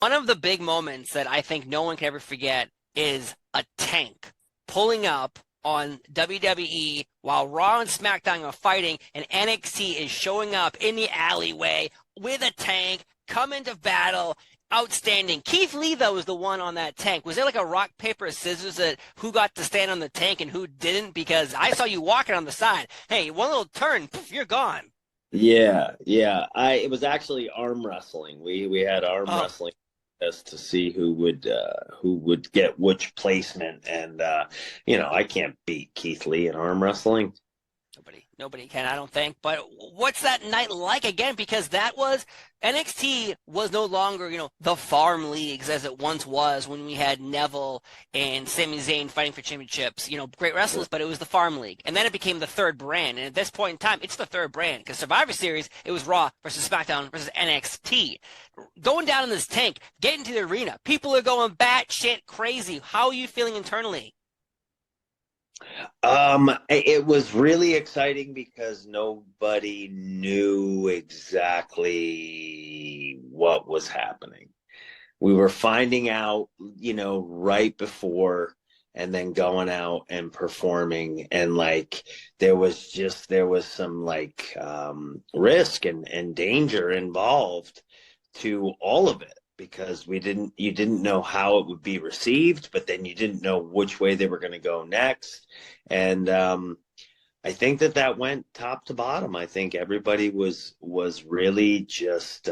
One of the big moments that I think no one can ever forget is a tank pulling up on WWE while Raw and SmackDown are fighting, and NXT is showing up in the alleyway with a tank, coming to battle. Outstanding. Keith Lee, though, was the one on that tank. Was there like a rock, paper, scissors that who got to stand on the tank and who didn't? Because I saw you walking on the side. Hey, one little turn, poof, you're gone. Yeah, yeah. It was actually arm wrestling. We had arm Oh, wrestling as to see who would get which placement, and I can't beat Keith Lee in arm wrestling. nobody can, I don't think. But what's that night like again? Because that was NXT was no longer, the farm leagues as it once was when we had Neville and Sami Zayn fighting for championships. Great wrestlers, but it was the farm league, and then it became the third brand. And at this point in time, it's the third brand because Survivor Series it was Raw versus SmackDown versus NXT. Going down in this tank, getting to the arena, people are going batshit crazy. How are you feeling internally? It was really exciting because nobody knew exactly what was happening. We were finding out, right before and then going out and performing. And like, there was some like risk and danger involved to all of it because you didn't know how it would be received, but then you didn't know which way they were going to go next. And I think that went top to bottom. I think everybody was really just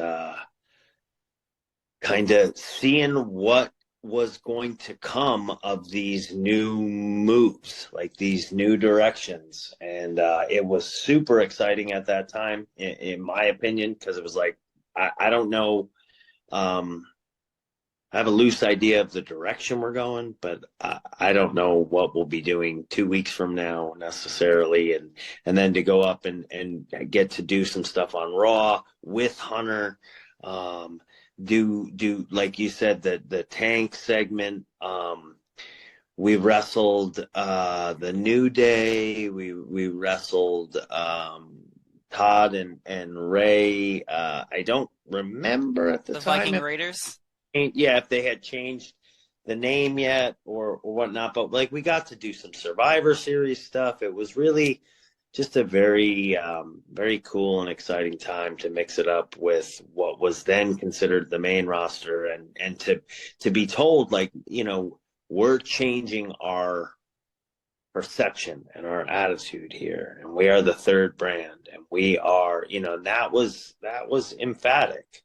kind of seeing what was going to come of these new moves, like these new directions. And it was super exciting at that time, in my opinion, because it was like, I don't know. I have a loose idea of the direction we're going, but I don't know what we'll be doing 2 weeks from now necessarily. And then to go up and get to do some stuff on Raw with Hunter, um, do like you said the tank segment. We wrestled the New Day. We wrestled Todd and Ray. I don't remember at the The time Viking if Raiders? if they had changed the name yet or whatnot, but like we got to do some Survivor Series stuff. It was really just a very very cool and exciting time to mix it up with what was then considered the main roster, and to be told, like, we're changing our perception and our attitude here, and we are the third brand, and we are, that was emphatic.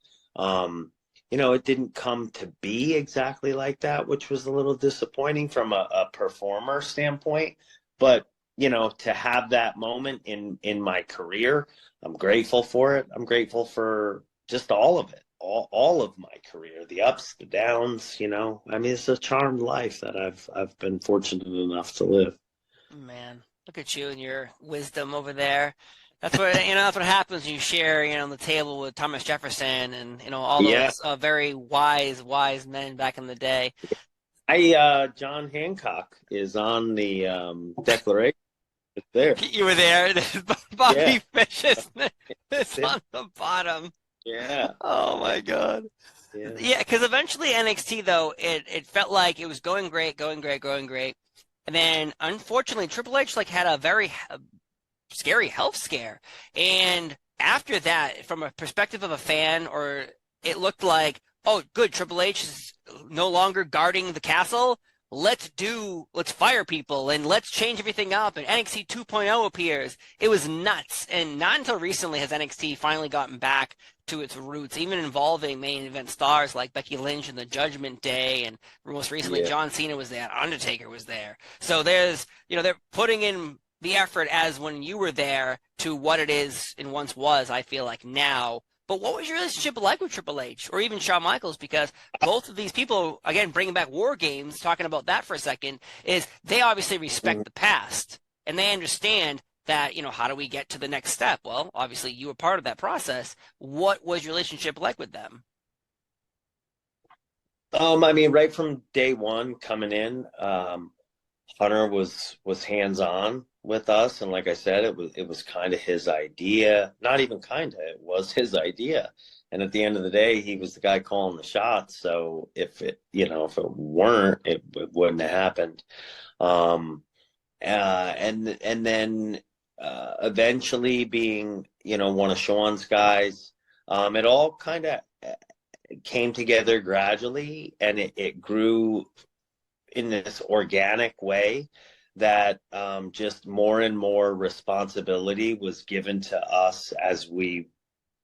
It didn't come to be exactly like that, which was a little disappointing from a performer standpoint. But to have that moment in my career, I'm grateful for it. I'm grateful for just all of it, all of my career, the ups, the downs. I mean, it's a charmed life that I've been fortunate enough to live. Man, look at you and your wisdom over there. That's what happens when you share, on the table with Thomas Jefferson and, all Yeah, those very wise men back in the day. I John Hancock is on the declaration. It's there. You were there. Yeah, Bobby Fish is yeah, on the bottom. yeah, Oh my God. yeah. Yeah, because eventually NXT though, it felt like it was going great, going great, going great. And then unfortunately Triple H like had a very scary health scare. And after that, from a perspective of a fan, or it looked like, oh, good, Triple H is no longer guarding the castle. Let's fire people and let's change everything up. And NXT 2.0 appears. It was nuts. And not until recently has NXT finally gotten back to its roots, even involving main event stars like Becky Lynch and the Judgment Day. And most recently, Yeah. John Cena was there. Undertaker was there. So there's, they're putting in the effort as when you were there to what it is and once was, I feel like now. But what was your relationship like with Triple H or even Shawn Michaels? Because both of these people, again, bringing back War Games, talking about that for a second, is they obviously respect Mhm. the past and they understand that, how do we get to the next step? Well, obviously you were part of that process. What was your relationship like with them? I mean, right from day one coming in, Hunter was hands on. with us, and like I said, it was kind of his idea. Not even kind of, it was his idea. And at the end of the day, he was the guy calling the shots. So if it weren't, it wouldn't have happened. Um, and then eventually being one of Sean's guys, it all kind of came together gradually, and it grew in this organic way that just more and more responsibility was given to us as we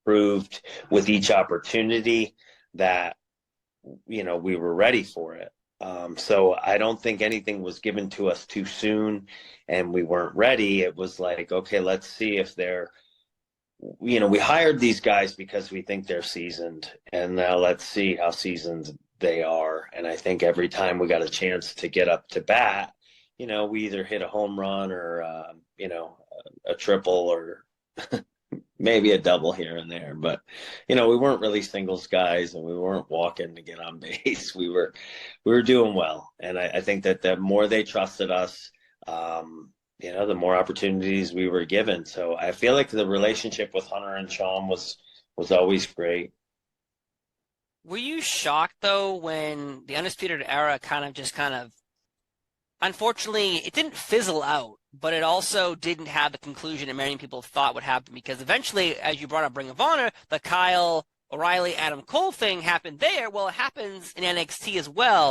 proved with each opportunity that we were ready for it. So I don't think anything was given to us too soon and we weren't ready. It was like, okay, let's see if we hired these guys because we think they're seasoned, and now let's see how seasoned they are. And I think every time we got a chance to get up to bat, we either hit a home run or, a triple or maybe a double here and there. But, we weren't really singles guys, and we weren't walking to get on base. We were doing well. And I think that the more they trusted us, the more opportunities we were given. So I feel like the relationship with Hunter and Sean was always great. Were you shocked though when the Undisputed Era kind of unfortunately it didn't fizzle out, but it also didn't have the conclusion that many people thought would happen, because eventually, as you brought up Ring of Honor, the Kyle O'Reilly Adam Cole thing happened there. Well, it happens in NXT as well.